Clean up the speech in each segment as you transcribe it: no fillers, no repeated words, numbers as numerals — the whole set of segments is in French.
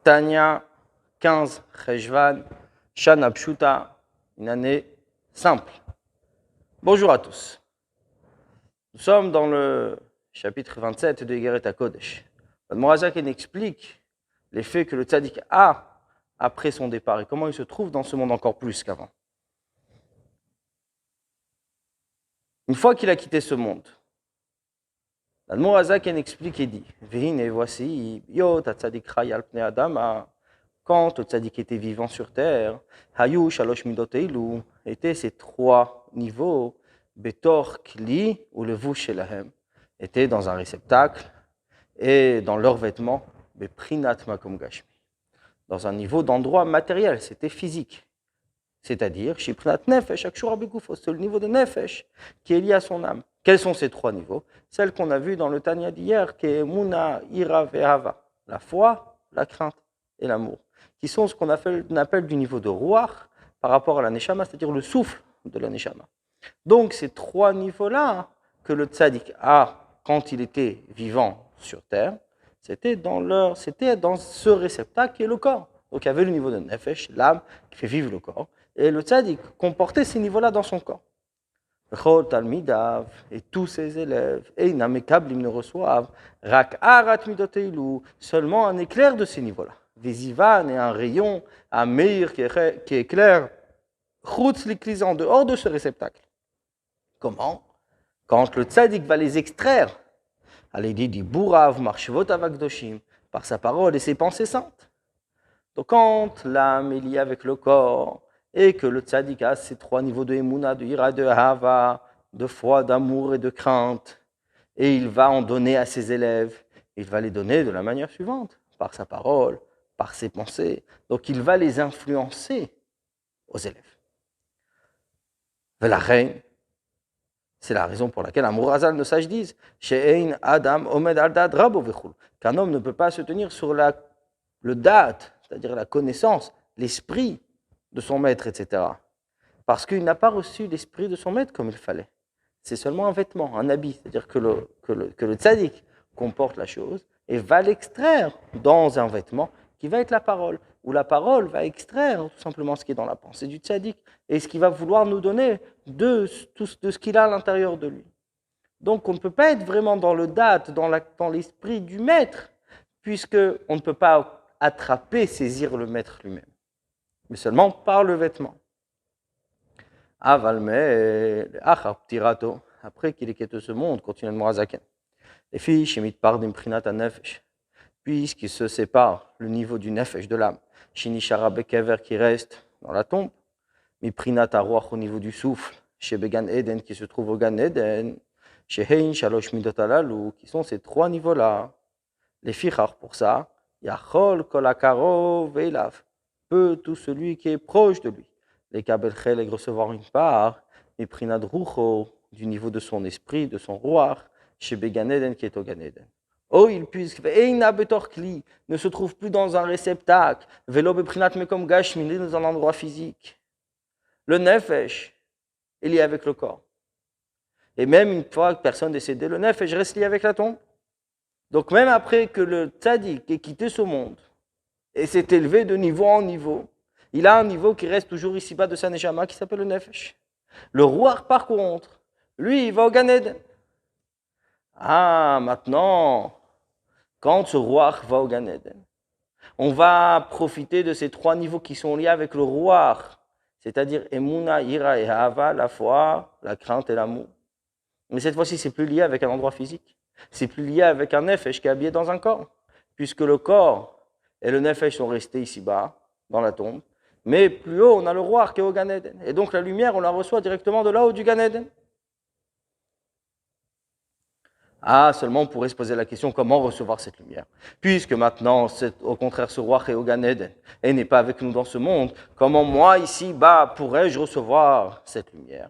Tanya, 15 Cheshvan, Shana Pshuta, une année simple. Bonjour à tous. Nous sommes dans le chapitre 27 de Igeret HaKodesh. Le Morazaken explique l'effet que le tzaddik a après son départ et comment il se trouve dans ce monde encore plus qu'avant. Une fois qu'il a quitté ce monde, le Morazaken explique et dit Vehine, voici, Yot tzaddik chayal pnei adam, quand le tzaddik était vivant sur terre, Hayu shalosh midot eilu, étaient ces trois niveaux, Betor kli ou le vush shelahem, étaient dans un réceptacle et dans leurs vêtements, Beprinat makom gashmi, dans un niveau d'endroit matériel, c'était physique. C'est-à-dire, Shiprinat nefesh, akshura begufo, c'est le niveau de nefesh qui est lié à son âme. Quels sont ces trois niveaux? Celles qu'on a vues dans le Tanya d'hier, qui est Muna, Ira, Ve'ava, la foi, la crainte et l'amour, qui sont ce qu'on appelle du niveau de Ruach par rapport à la Neshama, c'est-à-dire le souffle de la Neshama. Donc, ces trois niveaux-là que le tzaddik a quand il était vivant sur terre, c'était dans ce réceptacle qui est le corps. Donc, il y avait le niveau de Nefesh, l'âme, qui fait vivre le corps, et le tzaddik comportait ces niveaux-là dans son corps. Et tous ses élèves, et ils ne reçoivent seulement un éclair de ces niveaux-là. Vézivan et un rayon, un meir qui éclaire, en dehors de ce réceptacle. Comment? Quand le tzaddik va les extraire, par sa parole et ses pensées saintes. Donc quand l'âme est liée avec le corps, et que le tzaddik a ces trois niveaux de Emouna, de Ira, de Hava, de foi, d'amour et de crainte, et il va en donner à ses élèves, il va les donner de la manière suivante, par sa parole, par ses pensées. Donc il va les influencer aux élèves. La reine, c'est la raison pour laquelle Amour-Hazal, nos sages disent qu'un homme ne peut pas se tenir sur le date, c'est-à-dire la connaissance, l'esprit de son maître, etc. Parce qu'il n'a pas reçu l'esprit de son maître comme il fallait. C'est seulement un vêtement, un habit, c'est-à-dire que le tzaddik comporte la chose et va l'extraire dans un vêtement qui va être la parole, où la parole va extraire tout simplement ce qui est dans la pensée du tzaddik et ce qu'il va vouloir nous donner de ce qu'il a à l'intérieur de lui. Donc on ne peut pas être vraiment dans le date, dans l'esprit du maître, puisqu'on ne peut pas attraper, saisir le maître lui-même, mais seulement par le vêtement. Avalme, après qu'il ait quitté ce monde, continue le Morazaken. Les filles, Shemit part d'Imprinat à Nefesh, puisqu'il se sépare le niveau du Nefesh de l'âme, Shinishara Bekever qui reste dans la tombe, Miprinat Aruach au niveau du souffle, chez Began Eden qui se trouve au Gan Eden, chez Hein Shalosh Midot Alalu, qui sont ces trois niveaux-là. Les fichar pour ça, Yachol Kolakaro Veilav, peut tout celui qui est proche de lui. Les Kabelchel et recevoir une part, Miprinat Rucho, du niveau de son esprit, de son roi, chez Began Eden qui est au Gan Eden. Oh, il puisse, Eina Betor Kli, ne se trouve plus dans un réceptacle, Velo Beprinat Mekom Gashmi, dans un endroit physique. Le Nefesh est lié avec le corps. Et même une fois que personne est décédé, le Nefesh reste lié avec la tombe. Donc même après que le tzaddik ait quitté ce monde et s'est élevé de niveau en niveau, il a un niveau qui reste toujours ici-bas de sa neshama qui s'appelle le Nefesh. Le Ruach, par contre, lui, il va au Gan Eden. Ah, maintenant, quand ce Ruach va au Gan Eden, on va profiter de ces trois niveaux qui sont liés avec le Ruach, c'est-à-dire Emouna, Ira et Hava, la foi, la crainte et l'amour. Mais cette fois-ci, c'est plus lié avec un endroit physique. C'est plus lié avec un nefesh qui est habillé dans un corps, puisque le corps et le nefesh sont restés ici-bas, dans la tombe. Mais plus haut, on a le roi qui est au Gan Eden. Et donc la lumière, on la reçoit directement de là-haut du Gan Eden. Ah, seulement on pourrait se poser la question, comment recevoir cette lumière? Puisque maintenant, au contraire, ce roi est au Gan Eden et n'est pas avec nous dans ce monde, comment moi, ici-bas, pourrais-je recevoir cette lumière?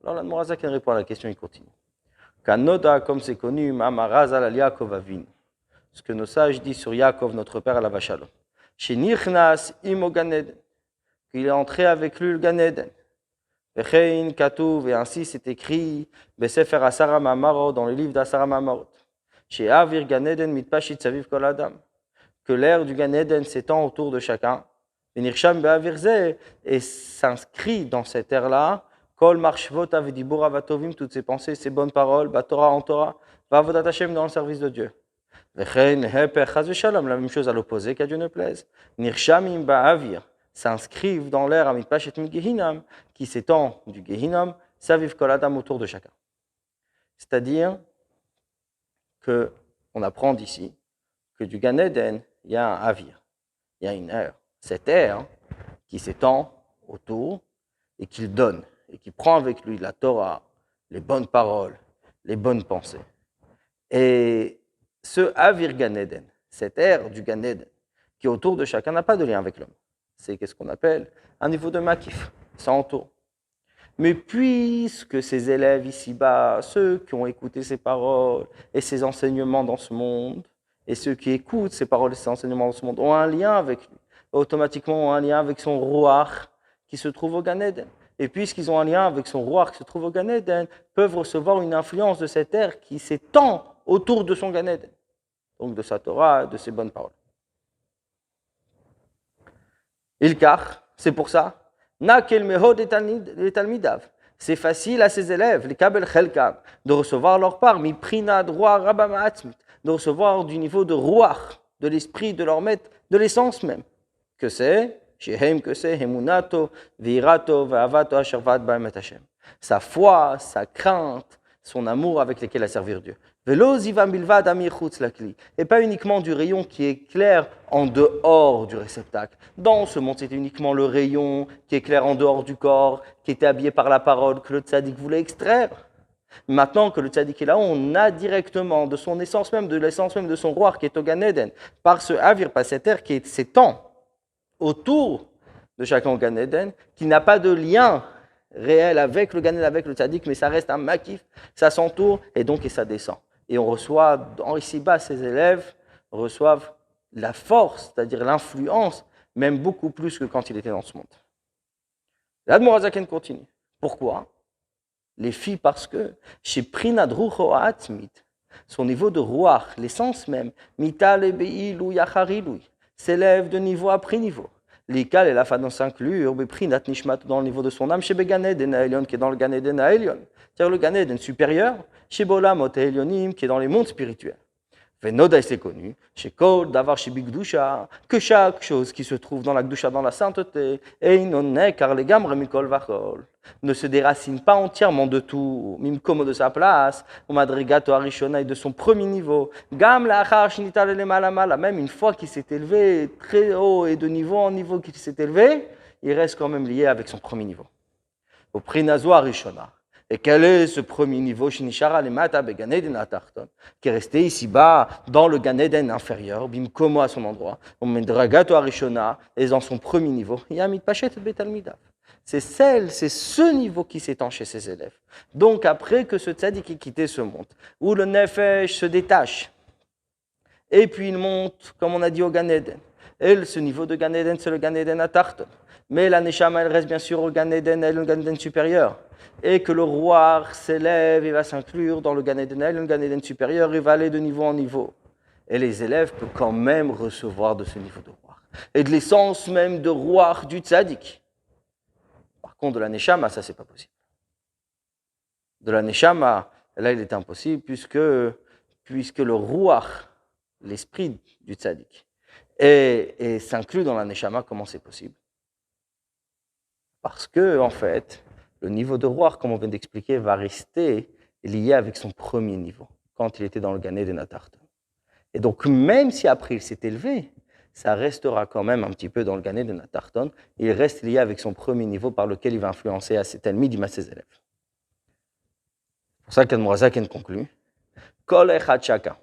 Alors la Morazaken répond à la question, il continue. Kanoda, comme c'est connu, Mamarazal al Yaakov Avinu. Ce que nos sages disent sur Yaakov, notre père, à la Vachalom. Chez Nichnas imo Gan Eden, qu'il est entré avec lui le Gan Eden. Vechein Katouv, et ainsi c'est écrit, Besefer Asara Mamarot, dans le livre d'Asara Mamarot. Chez Avir Gan Eden mitpashit saviv kol adam, que l'air du Gan Eden s'étend autour de chacun, et s'inscrit dans cette air-là, Kol marshvot avedibur avatovim, toutes ces pensées, ces bonnes paroles, Torah en Torah, Vavodat Hashem dans le service de Dieu. Vechen heper chas v'shalom, la même chose à l'opposé, qu'à Dieu ne plaise. Nirshamim ba'avir, s'inscrivent dans l'air amitpashet mi Gehinam, qui s'étend du Gehinam, saviv kol adam autour de chacun. C'est-à-dire que on apprend d'ici que du Gan Eden, il y a un avir, il y a une air. Cette air qui s'étend autour et qu'il donne, et qui prend avec lui la Torah, les bonnes paroles, les bonnes pensées. Et ce Avir Gan Eden, cette air du Gan Eden, qui est autour de chacun, n'a pas de lien avec l'homme. C'est qu'est-ce qu'on appelle un niveau de makif, ça entoure. Mais puisque ces élèves ici-bas, ceux qui ont écouté ces paroles et ces enseignements dans ce monde, et ceux qui écoutent ces paroles et ces enseignements dans ce monde, ont un lien avec lui, automatiquement ont un lien avec son Ruach qui se trouve au Gan Eden. Et puisqu'ils ont un lien avec son Ruach qui se trouve au Gan Eden, peuvent recevoir une influence de cette air qui s'étend autour de son Gan Eden, donc de sa Torah, de ses bonnes paroles. Ilkar, c'est pour ça, Nakel mehod et talmidav. C'est facile à ses élèves, les kabel chelkam, de recevoir leur part, mi prina droit rabam atzmit, de recevoir du niveau de Ruach, de l'esprit de leur maître, de l'essence même. Que c'est Shehem, que c'est Hemunato, Virato, Va'avato, Ashervat, Ba'emet Hashem. Sa foi, sa crainte, son amour avec lequel à servir Dieu. Velo zivam bilvad amir chutz lakli. Et pas uniquement du rayon qui éclaire en dehors du réceptacle. Dans ce monde, c'était uniquement le rayon qui éclaire en dehors du corps, qui était habillé par la parole que le tzaddik voulait extraire. Maintenant que le tzaddik est là, on a directement de son essence même, de l'essence même de son roi qui est au Gan Eden, par ce avir, par cette air qui s'étend autour de chacun au Gan Eden, qui n'a pas de lien réel avec le Gan Eden, avec le tzaddik, mais ça reste un makif, ça s'entoure et donc et ça descend. Et on reçoit, ici-bas, ces élèves reçoivent la force, c'est-à-dire l'influence, même beaucoup plus que quand il était dans ce monde. L'Admor HaZaken continue. Pourquoi ? Les filles, parce que chez Prinad Rucho Atzmit, son niveau de Ruach, l'essence même, Mital et Beilou Yacharilou, s'élève de niveau après niveau. L'Ikal et la Fadon s'inclure, Prinat Nishmat dans le niveau de son âme, chez Began Eden Aelion, qui est dans le Gan Eden Aelion, c'est-à-dire le Gan Eden supérieur, chez Bolamot Elionim, qui est dans les mondes spirituels. Venoda, c'est connu, chez Kol, d'avoir chez Bigdusha, que chaque chose qui se trouve dans la Gdusha, dans la sainteté, car les gamres Mikol Vachol, ne se déracine pas entièrement de tout, Mimkomo de sa place, au Madrigato Arishona et de son premier niveau, Gam la Achar Shinital le Malamala, même une fois qu'il s'est élevé très haut et de niveau en niveau qu'il s'est élevé, il reste quand même lié avec son premier niveau. Au Prinazo Arishona. Et quel est ce premier niveau qui est resté ici-bas dans le Gan Eden inférieur, Bimkomo à son endroit, et dans son premier niveau, c'est ce niveau qui s'étend chez ses élèves. Donc après que ce tzaddik ait quitté ce monde, où le nefesh se détache, et puis il monte, comme on a dit, au Gan Eden. Et ce niveau de Gan Eden, c'est le Gan Eden à Tarton. Mais la Neshama, elle reste bien sûr au Gan Eden, elle, le Gan Eden supérieur. Et que le roi s'élève et va s'inclure dans le Gan Eden, elle, le Gan Eden supérieur, et va aller de niveau en niveau. Et les élèves peuvent quand même recevoir de ce niveau de roi. Et de l'essence même de roi du tzaddik. Par contre, de la Neshama, ça, c'est pas possible. De la Neshama, là, il est impossible, puisque le roi, l'esprit du tzaddik, et s'inclut dans la Neshama, comment c'est possible ? Parce que, en fait, le niveau de roi, comme on vient d'expliquer, va rester lié avec son premier niveau, quand il était dans le Gan Eden Tarton. Et donc, même si après il s'est élevé, ça restera quand même un petit peu dans le Gan Eden Tarton, il reste lié avec son premier niveau par lequel il va influencer à ses talmidim, à ses élèves. C'est pour ça qu'Admor HaZaken conclut Kol echad chacun,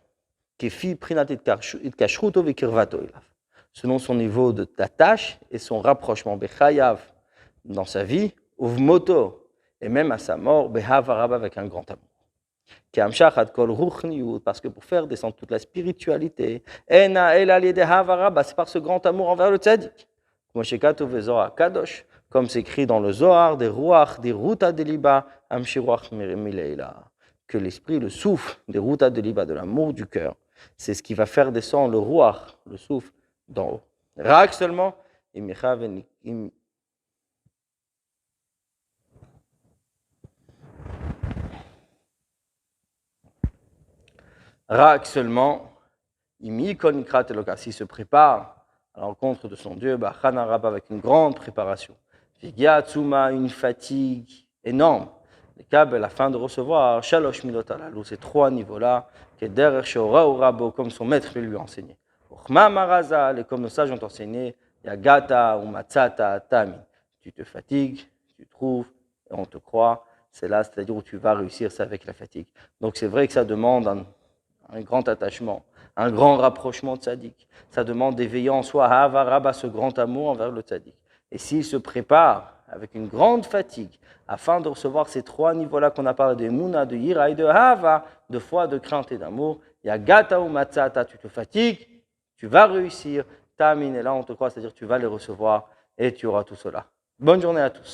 kefi prinat itkashruto vekirvato elav, selon son niveau d'attache et son rapprochement, bechayav, dans sa vie, uvmoto, et même à sa mort, behavaraba, avec un grand amour. Keamshachat kol ruchniut, parce que pour faire descendre toute la spiritualité, ena el aliede havaraba, c'est par ce grand amour envers le tzaddik. Kadosh, comme c'est écrit dans le Zohar, des ruach, des ruta de liba, amshiruach mileila, que l'esprit, le souffle des ruta de liba, de l'amour du cœur, C'est ce qui va faire descendre le ruach, le souffle, d'en haut. Rak seulement, Rak seulement, s'il se prépare à la rencontre de son Dieu, avec une grande préparation. Tsuma, une fatigue énorme. Afin de recevoir Shalosh Milot Alalu, ces 3 niveaux-là, comme son maître lui a enseigné. Et comme nos sages ont enseigné, Yagata ou Matsata Tami. Tu te fatigues, tu trouves, et on te croit. C'est là, c'est-à-dire où tu vas réussir, c'est avec la fatigue. Donc c'est vrai que ça demande un grand attachement, un grand rapprochement de tzaddik. Ça demande d'éveiller en soi Havarab, ce grand amour envers le tzaddik. Et s'il se prépare avec une grande fatigue afin de recevoir ces 3 niveaux-là qu'on a parlé de Mouna, de Yira et de Hava, de foi, de crainte et d'amour, il y a Gata ou Matzata, tu te fatigues, tu vas réussir, Tamin, et là on te croit, c'est-à-dire tu vas les recevoir et tu auras tout cela. Bonne journée à tous.